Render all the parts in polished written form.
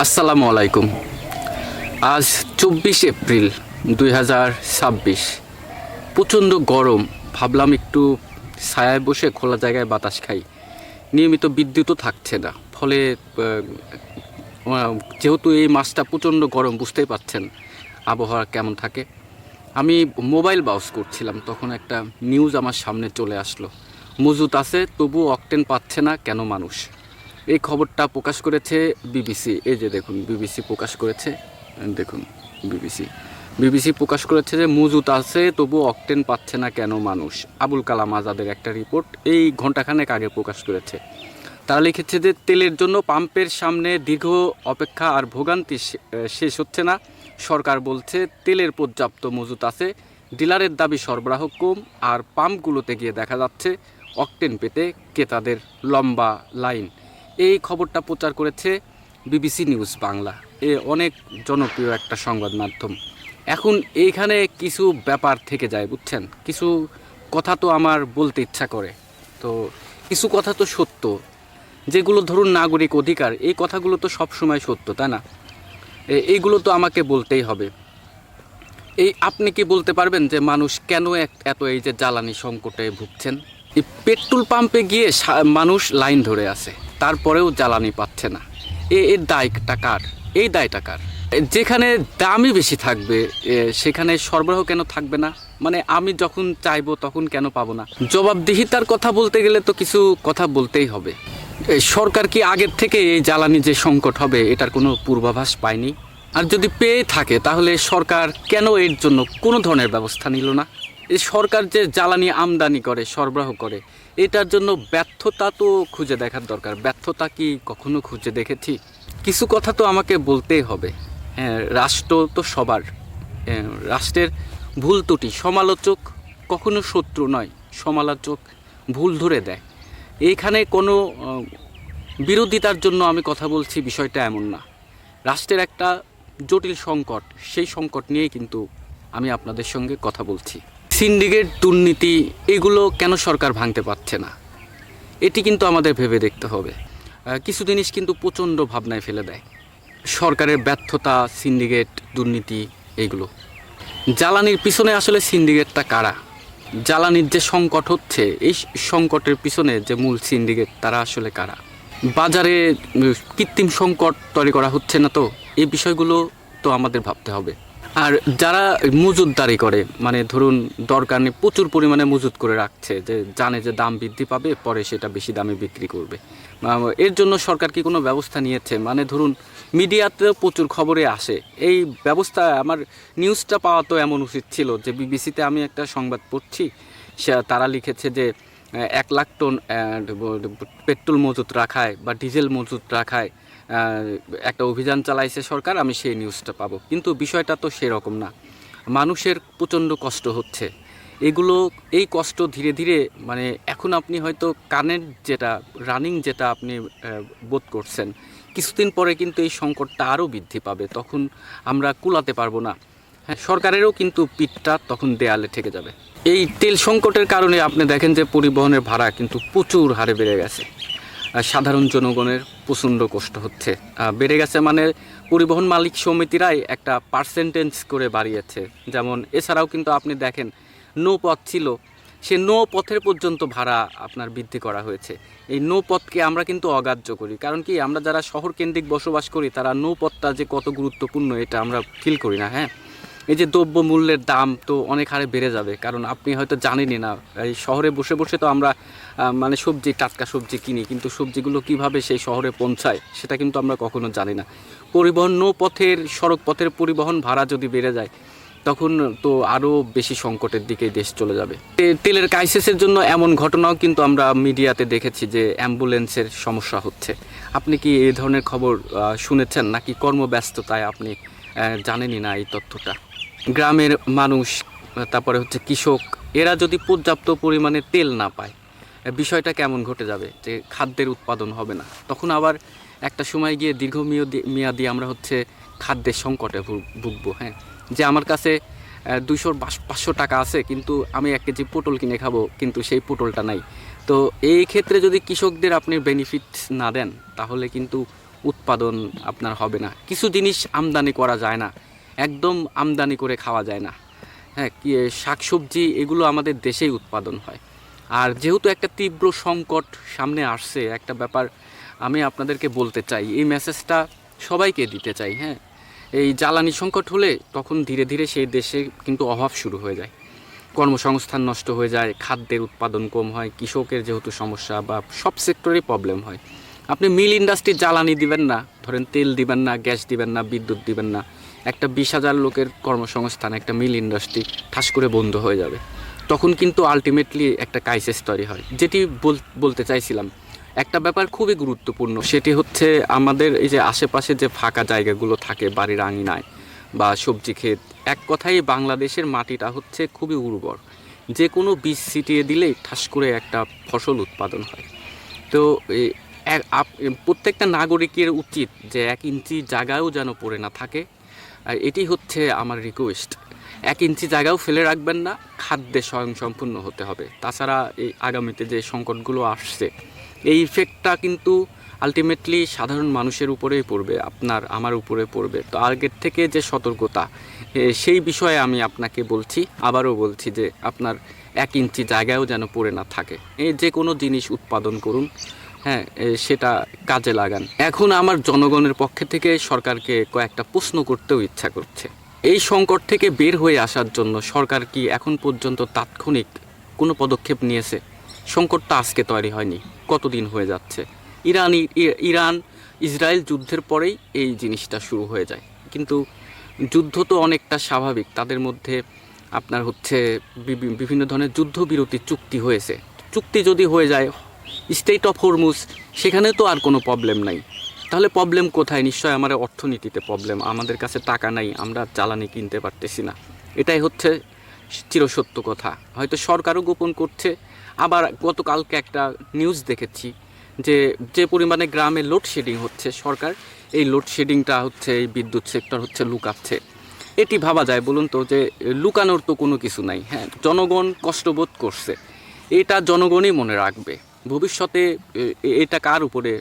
আসসালামু আলাইকুম। আজ 24 এপ্রিল 2026। প্রচণ্ড গরম। ভাবলাম একটু ছায়ায় বসে খোলা জায়গায় বাতাস খাই। নিয়মিত বিদ্যুৎও থাকছে না, ফলে যেহেতু এই মাসটা প্রচণ্ড গরম, বুঝতেই পারছেন আবহাওয়া কেমন থাকে। আমি মোবাইল ব্রাউজ করছিলাম, তখন একটা নিউজ আমার সামনে চলে আসলো। মজুত আছে তবু অকটেন পাচ্ছে না কেন মানুষ। এই খবরটা প্রকাশ করেছে বিবিসি। এই যে দেখুন, বিবিসি প্রকাশ করেছে। দেখুন, বিবিসি প্রকাশ করেছে যে মজুত আছে তবু অকটেন পাচ্ছে না কেন মানুষ। আবুল কালাম আজাদের একটা রিপোর্ট এই ঘণ্টাখানেক আগে প্রকাশ করেছে। তারা লিখেছে যে তেলের জন্য পাম্পের সামনে দীর্ঘ অপেক্ষা আর ভোগান্তি শেষ হচ্ছে না। সরকার বলছে তেলের পর্যাপ্ত মজুত আছে, ডিলারের দাবি সরবরাহ কম, আর পাম্পগুলোতে গিয়ে দেখা যাচ্ছে অকটেন পেতে ক্রেতাদের লম্বা লাইন। এই খবরটা প্রচার করেছে বিবিসি নিউজ বাংলা। অনেক জনপ্রিয় একটা সংবাদ মাধ্যম। এখন এইখানে কিছু ব্যাপার থেকে যায়, বুঝছেন। কিছু কথা তো আমার বলতে ইচ্ছা করে, তো কিছু কথা তো সত্য, যেগুলো ধরুন নাগরিক অধিকার, এই কথাগুলো তো সবসময় সত্য, তাই না? এইগুলো তো আমাকে বলতেই হবে। আপনি কি বলতে পারবেন যে মানুষ কেন এত এই যে জ্বালানি সংকটে ভুগছেন? এই পেট্রোল পাম্পে গিয়ে মানুষ লাইন ধরে আছে, তারপরেও জ্বালানি পাচ্ছে না। এর দায়টা কার? এই দায়টা কার? যেখানে দামই বেশি থাকবে সেখানে সরবরাহ কেন থাকবে না? মানে আমি যখন চাইবো তখন কেন পাবো না? জবাবদিহিতার কথা বলতে গেলে তো কিছু কথা বলতেই হবে। সরকার কি আগের থেকে এই জ্বালানি যে সংকট হবে এটার কোনো পূর্বাভাস পায়নি? আর যদি পেয়ে থাকে তাহলে সরকার কেন এর জন্য কোনো ধরনের ব্যবস্থা নিল না? এই সরকার যে জ্বালানি আমদানি করে, সরবরাহ করে, এটার জন্য ব্যর্থতা তো খুঁজে দেখার দরকার। ব্যর্থতা কি কখনো খুঁজে দেখেছি? কিছু কথা তো আমাকে বলতেই হবে। হ্যাঁ, রাষ্ট্র তো সবার। রাষ্ট্রের ভুল ত্রুটি, সমালোচক কখনো শত্রু নয়, সমালোচক ভুল ধরে দেয়। এইখানে কোনো বিরোধিতার জন্য আমি কথা বলছি, বিষয়টা এমন না। রাষ্ট্রের একটা জটিল সংকট, সেই সংকট নিয়েই কিন্তু আমি আপনাদের সঙ্গে কথা বলছি। সিন্ডিকেট, দুর্নীতি, এগুলো কেন সরকার ভাঙতে পারছে না? এটি কিন্তু আমাদের ভেবে দেখতে হবে। কিছু জিনিস কিন্তু প্রচণ্ড ভাবনায় ফেলে দেয়। সরকারের ব্যর্থতা, সিন্ডিকেট, দুর্নীতি, এইগুলো। জ্বালানির পিছনে আসলে সিন্ডিকেটটা কারা? জ্বালানির যে সংকট হচ্ছে, এই সংকটের পিছনে যে মূল সিন্ডিকেট, তারা আসলে কারা? বাজারে কৃত্রিম সংকট তৈরি করা হচ্ছে না তো? এই বিষয়গুলো তো আমাদের ভাবতে হবে। আর যারা মজুতদারি করে, মানে ধরুন দরকার নেই প্রচুর পরিমাণে মজুত করে রাখছে, যে জানে যে দাম বৃদ্ধি পাবে, পরে সেটা বেশি দামে বিক্রি করবে, এর জন্য সরকার কি কোনো ব্যবস্থা নিয়েছে? মানে ধরুন মিডিয়াতেও প্রচুর খবরে আসে এই ব্যবস্থা। আমার নিউজটা পাওয়া তো এমন উচিত ছিল যে বিবিসিতে আমি একটা সংবাদ পড়ছি, তারা লিখেছে যে 1 লাখ টন পেট্রোল মজুত রাখায় বা ডিজেল মজুত রাখায় একটা অভিযান চালাইছে সরকার, আমি সেই নিউজটা পাবো। কিন্তু বিষয়টা তো সেরকম না। মানুষের প্রচণ্ড কষ্ট হচ্ছে। এই কষ্ট ধীরে ধীরে, মানে এখন আপনি হয়তো কানের যেটা রানিং, যেটা আপনি বোধ করছেন, কিছুদিন পরে কিন্তু এই সংকটটা আরও বৃদ্ধি পাবে, তখন আমরা কুলাতে পারবো না। হ্যাঁ, সরকারেরও কিন্তু পিঠটা তখন দেয়ালে ঠেকে যাবে। এই তেল সংকটের কারণে আপনি দেখেন যে পরিবহনের ভাড়া কিন্তু প্রচুর হারে বেড়ে গেছে। সাধারণ জনগণের প্রচণ্ড কষ্ট হচ্ছে। বেড়ে গেছে মানে পরিবহন মালিক সমিতিরাই একটা পার্সেন্টেজ করে বাড়িয়েছে। যেমন এছাড়াও কিন্তু আপনি দেখেন নৌপথ ছিল, সে নৌপথের পর্যন্ত ভাড়া আপনার বৃদ্ধি করা হয়েছে। এই নৌপথকে আমরা কিন্তু অগ্রাহ্য করি, কারণ কি আমরা যারা শহর কেন্দ্রিক বসবাস করি তারা নৌপথটা যে কত গুরুত্বপূর্ণ এটা আমরা ফিল করি না। হ্যাঁ, এই যে দ্রব্য মূল্যের দাম তো অনেক হারে বেড়ে যাবে, কারণ আপনি হয়তো জানেনই না, এই শহরে বসে বসে তো আমরা মানে সবজি, টাটকা সবজি কিনি, কিন্তু সবজিগুলো কিভাবে সেই শহরে পৌঁছায় সেটা কিন্তু আমরা কখনো জানি না। পরিবহন, নৌপথের, সড়ক পথের পরিবহন ভাড়া যদি বেড়ে যায় তখন তো আরও বেশি সংকটের দিকে দেশ চলে যাবে। তেলের ক্রাইসিসের জন্য এমন ঘটনাও কিন্তু আমরা মিডিয়াতে দেখেছি যে অ্যাম্বুলেন্সের সমস্যা হচ্ছে। আপনি কি এই ধরনের খবর শুনেছেন, নাকি কর্মব্যস্ততায় আপনি জানেনই না এই তথ্যটা? গ্রামের মানুষ, তারপরে হচ্ছে কৃষক, এরা যদি পর্যাপ্ত পরিমাণে তেল না পায়, বিষয়টা কেমন ঘটে যাবে যে খাদ্যের উৎপাদন হবে না। তখন আবার একটা সময় গিয়ে দীর্ঘমেয়াদী আমরা হচ্ছে খাদ্যের সংকটে ভুগবো। হ্যাঁ, যে আমার কাছে 200-500 টাকা আছে, কিন্তু আমি 1 কেজি পটল কিনে খাবো, কিন্তু সেই পটলটা নাই। তো এই ক্ষেত্রে যদি কৃষকদের আপনি বেনিফিট না দেন, তাহলে কিন্তু উৎপাদন আপনার হবে না। কিছু জিনিস আমদানি করা যায় না, একদম আমদানি করে খাওয়া যায় না। হ্যাঁ, কি শাকসবজি এগুলো আমাদের দেশেই উৎপাদন হয়। আর যেহেতু একটা তীব্র সংকট সামনে আসছে, একটা ব্যাপার আমি আপনাদেরকে বলতে চাই, এই মেসেজটা সবাইকে দিতে চাই। হ্যাঁ, এই জ্বালানি সংকট হলে তখন ধীরে ধীরে সেই দেশে কিন্তু অভাব শুরু হয়ে যায়, কর্মসংস্থান নষ্ট হয়ে যায়, খাদ্যের উৎপাদন কম হয়, কৃষকের যেহেতু সমস্যা বা সব সেক্টরেই প্রবলেম হয়। আপনি মিল ইন্ডাস্ট্রি জ্বালানি দিবেন না, ধরেন তেল দিবেন না, গ্যাস দিবেন না, বিদ্যুৎ দিবেন না, একটা 20,000 লোকের কর্মসংস্থান একটা মিল ইন্ডাস্ট্রি ঠাস করে বন্ধ হয়ে যাবে। তখন কিন্তু আলটিমেটলি একটা ক্রাইসিস তৈরি হয়। যেটি বলতে চাইছিলাম, একটা ব্যাপার খুবই গুরুত্বপূর্ণ, সেটি হচ্ছে আমাদের এই যে আশেপাশে যে ফাঁকা জায়গাগুলো থাকে বাড়ির আঙিনায় বা সবজি ক্ষেত, এক কথায় বাংলাদেশের মাটিটা হচ্ছে খুবই উর্বর, যে কোনো বীজ ছিটিয়ে দিলেই ঠাস করে একটা ফসল উৎপাদন হয়। তো প্রত্যেকটা নাগরিকের উচিত যে 1 ইঞ্চি জায়গাও যেন পড়ে না থাকে। আর এটি হচ্ছে আমার রিকোয়েস্ট, 1 ইঞ্চি জায়গাও ফেলে রাখবেন না, খাদ্যে স্বয়ংসম্পূর্ণ হতে হবে। তাছাড়া এই আগামীতে যে সংকটগুলো আসছে, এই ইফেক্টটা কিন্তু আলটিমেটলি সাধারণ মানুষের উপরেই পড়বে, আপনার আমার উপরে পড়বে। তো আগের থেকে যে সতর্কতা, সেই বিষয়ে আমি আপনাকে বলছি, আবারও বলছি যে আপনার 1 ইঞ্চি জায়গাও যেন পড়ে না থাকে। এই যে কোনো জিনিস উৎপাদন করুন, হ্যাঁ, সেটা কাজে লাগান। এখন আমার জনগণের পক্ষে থেকে সরকারকে কয়েকটা প্রশ্ন করতেও ইচ্ছা করছে। এই সংকট থেকে বের হয়ে আসার জন্য সরকার কি এখন পর্যন্ত তাৎক্ষণিক কোনো পদক্ষেপ নিয়েছে? সংকটটা আজকে তৈরি হয়নি, কতদিন হয়ে যাচ্ছে। ইরান ইসরায়েল যুদ্ধের পরেই এই জিনিসটা শুরু হয়ে যায়। কিন্তু যুদ্ধ তো অনেকটা স্বাভাবিক, তাদের মধ্যে আপনার হচ্ছে বিভিন্ন ধরনের যুদ্ধবিরতি চুক্তি হয়েছে। চুক্তি যদি হয়ে যায় স্টেট অফ হরমুজ, সেখানে তো আর কোনো প্রবলেম নাই। তাহলে প্রবলেম কোথায়? নিশ্চয় আমার অর্থনীতিতে প্রবলেম, আমাদের কাছে টাকা নাই, আমরা জ্বালানি কিনতে পারতেছি না। এটাই হচ্ছে চিরসত্য কথা। হয়তো সরকারও গোপন করছে। আবার গতকালকে একটা নিউজ দেখেছি যে যে পরিমাণে গ্রামে লোডশেডিং হচ্ছে, সরকার এই লোডশেডিংটা হচ্ছে এই বিদ্যুৎ সেক্টর হচ্ছে লুকাচ্ছে। এটি ভাবা যায় বলুন তো, যে লুকানোর তো কোনো কিছু নাই। হ্যাঁ, জনগণ কষ্টবোধ করছে, এটা জনগণই মনে রাখবে। ভবিষ্যতে এটা কার উপরে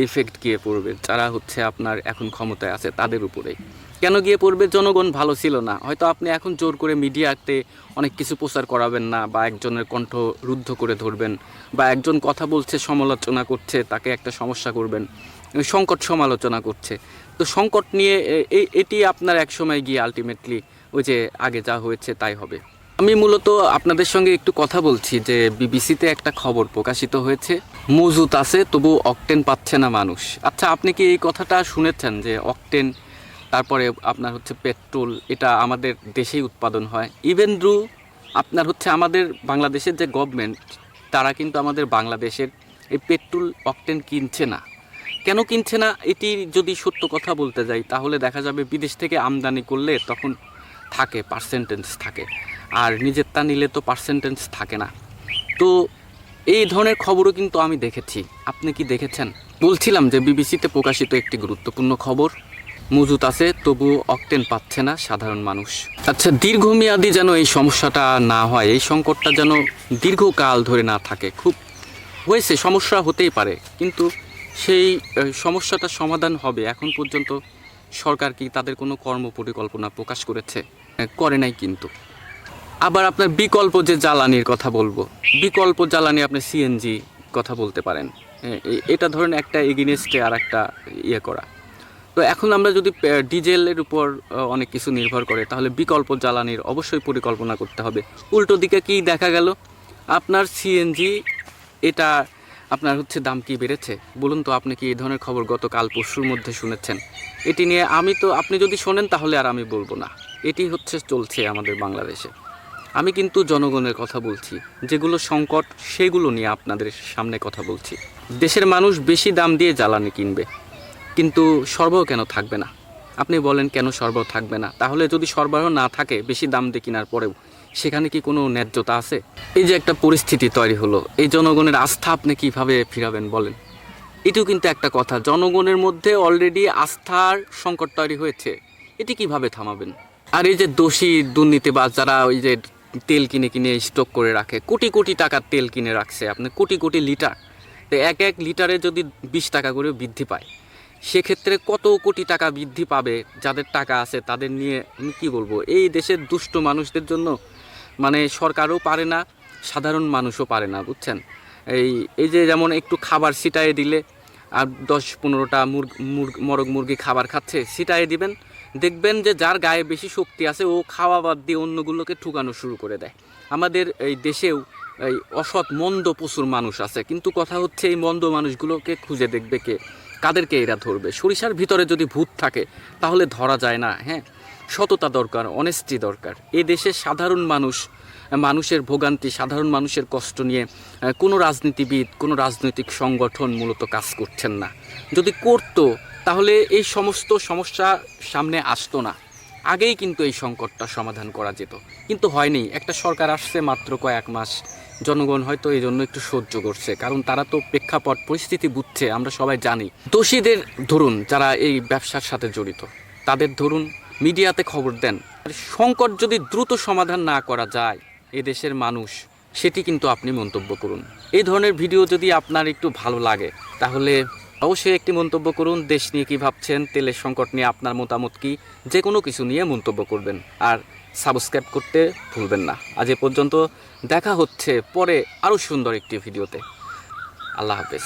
ইফেক্ট গিয়ে পড়বে? যারা হচ্ছে আপনার এখন ক্ষমতায় আছে তাদের উপরেই। কেন গিয়ে পড়বে? জনগণ ভালো ছিল না। হয়তো আপনি এখন জোর করে মিডিয়াতে অনেক কিছু প্রচার করাবেন না, বা একজনের কণ্ঠ রুদ্ধ করে ধরবেন, বা একজন কথা বলছে সমালোচনা করছে তাকে একটা সমস্যা করবেন, সংকট সমালোচনা করছে। তো সংকট নিয়ে এটি আপনার এক সময় গিয়ে আলটিমেটলি ওই যে আগে যা হয়েছে তাই হবে। আমি মূলত আপনাদের সঙ্গে একটু কথা বলছি যে বিবিসিতে একটা খবর প্রকাশিত হয়েছে, মজুত আছে তবু অকটেন পাচ্ছে না মানুষ। আচ্ছা, আপনি কি এই কথাটা শুনেছেন যে অকটেন, তারপরে আপনার হচ্ছে পেট্রোল, এটা আমাদের দেশেই উৎপাদন হয়? ইভেন দ্রু আপনার হচ্ছে আমাদের বাংলাদেশের যে গভর্নমেন্ট, তারা কিন্তু আমাদের বাংলাদেশের এই পেট্রোল অকটেন কিনছে না। কেন কিনছে না? এটি যদি সত্য কথা বলতে যাই, তাহলে দেখা যাবে বিদেশ থেকে আমদানি করলে তখন থাকে পার্সেন্টেজ থাকে, আর নিজেরটা নিলে তো পার্সেন্টেজ থাকে না। তো এই ধরনের খবরও কিন্তু আমি দেখেছি। আপনি কি দেখেছেন? বলছিলাম যে বিবিসিতে প্রকাশিত একটি গুরুত্বপূর্ণ খবর, মজুত আছে তবু অকটেন পাচ্ছে না সাধারণ মানুষ। আচ্ছা, দীর্ঘমেয়াদী যেন এই সমস্যাটা না হয়, এই সংকটটা যেন দীর্ঘকাল ধরে না থাকে। খুব হয়েছে, সমস্যা হতেই পারে, কিন্তু সেই সমস্যাটার সমাধান হবে। এখন পর্যন্ত সরকার কি তাদের কোনো কর্মপরিকল্পনা প্রকাশ করেছে? করে নাই কিন্তু। আবার আপনার বিকল্প যে জ্বালানির কথা বলবো, বিকল্প জ্বালানি আপনি সিএনজি কথা বলতে পারেন। এটা ধরেন একটা এগেইনস্টে আর একটা ইয়ে করা। তো এখন আমরা যদি ডিজেলের উপর অনেক কিছু নির্ভর করে, তাহলে বিকল্প জ্বালানির অবশ্যই পরিকল্পনা করতে হবে। উল্টো দিকে কি দেখা গেল, আপনার সিএনজি এটা আপনার হচ্ছে দাম কি বেড়েছে বলুন তো? আপনি কি এই ধরনের খবর গতকাল পরশুর মধ্যে শুনেছেন? এটি নিয়ে আমি তো, আপনি যদি শোনেন তাহলে আর আমি বলবো না। এটি হচ্ছে চলছে আমাদের বাংলাদেশে। আমি কিন্তু জনগণের কথা বলছি, যেগুলো সংকট সেগুলো নিয়ে আপনাদের সামনে কথা বলছি। দেশের মানুষ বেশি দাম দিয়ে জ্বালানি কিনবে, কিন্তু সরবরাহ কেন থাকবে না? আপনি বলেন কেন সরবরাহ থাকবে না? তাহলে যদি সরবরাহ না থাকে বেশি দাম দিয়ে কেনার পরেও, সেখানে কি কোনো ন্যায্যতা আছে? এই যে একটা পরিস্থিতি তৈরি হলো, এই জনগণের আস্থা আপনি কিভাবে ফিরাবেন বলেন? এটিও কিন্তু একটা কথা, জনগণের মধ্যে অলরেডি আস্থার সংকট তৈরি হয়েছে, এটি কিভাবে থামাবেন? আর এই যে দোষী দুর্নীতিবাজ যারা ওই যে তেল কিনে কিনে স্টক করে রাখে, কোটি কোটি টাকার তেল কিনে রাখছে, আপনি কোটি কোটি লিটার, তো এক এক লিটারে যদি 20 টাকা করে বৃদ্ধি পায়, সেক্ষেত্রে কত কোটি টাকা বৃদ্ধি পাবে। যাদের টাকা আছে তাদের নিয়ে আমি কী বলবো, এই দেশের দুষ্ট মানুষদের জন্য মানে সরকারও পারে না, সাধারণ মানুষও পারে না, বুঝছেন। এই যে যেমন একটু খাবার ছিটায়ে দিলে আর 10-15টা মরগ মুরগি খাবার খাচ্ছে, ছিটায়ে দিবেন, দেখবেন যে যার গায়ে বেশি শক্তি আছে ও খাওয়া বাদ দিয়ে অন্যগুলোকে ঠুকানো শুরু করে দেয়। আমাদের এই দেশেও এই অসৎ মন্দ প্রচুর মানুষ আছে, কিন্তু কথা হচ্ছে এই মন্দ মানুষগুলোকে খুঁজে দেখবে কে, কাদেরকে এরা ধরবে। সরিষার ভিতরে যদি ভূত থাকে তাহলে ধরা যায় না। হ্যাঁ, সততা দরকার, অনেস্টি দরকার। এই দেশের সাধারণ মানুষের ভোগান্তি, সাধারণ মানুষের কষ্ট নিয়ে কোনো রাজনীতিবিদ, কোনো রাজনৈতিক সংগঠন মূলত কাজ করছেন না। যদি করতো তাহলে এই সমস্ত সমস্যা সামনে আসতো না, আগেই কিন্তু এই সংকটটা সমাধান করা যেত, কিন্তু হয়নি। একটা সরকার আসছে মাত্র কয়েক মাস, জনগণ হয়তো এই জন্য একটু সহ্য করছে, কারণ তারা তো প্রেক্ষাপট পরিস্থিতি বুঝছে, আমরা সবাই জানি। দোষীদের ধরুন, যারা এই ব্যবসার সাথে জড়িত তাদের ধরুন, মিডিয়াতে খবর দেন। সংকট যদি দ্রুত সমাধান না করা যায় এদেশের মানুষ, সেটি কিন্তু আপনি মন্তব্য করুন। এই ধরনের ভিডিও যদি আপনার একটু ভালো লাগে তাহলে অবশ্যই একটি মন্তব্য করুন। দেশ নিয়ে কী ভাবছেন, তেলের সংকট নিয়ে আপনার মতামত কী, যে কোনো কিছু নিয়ে মন্তব্য করবেন। আর সাবস্ক্রাইব করতে ভুলবেন না। আজ এ পর্যন্ত, দেখা হচ্ছে পরে আরও সুন্দর একটি ভিডিওতে। আল্লাহ হাফেজ।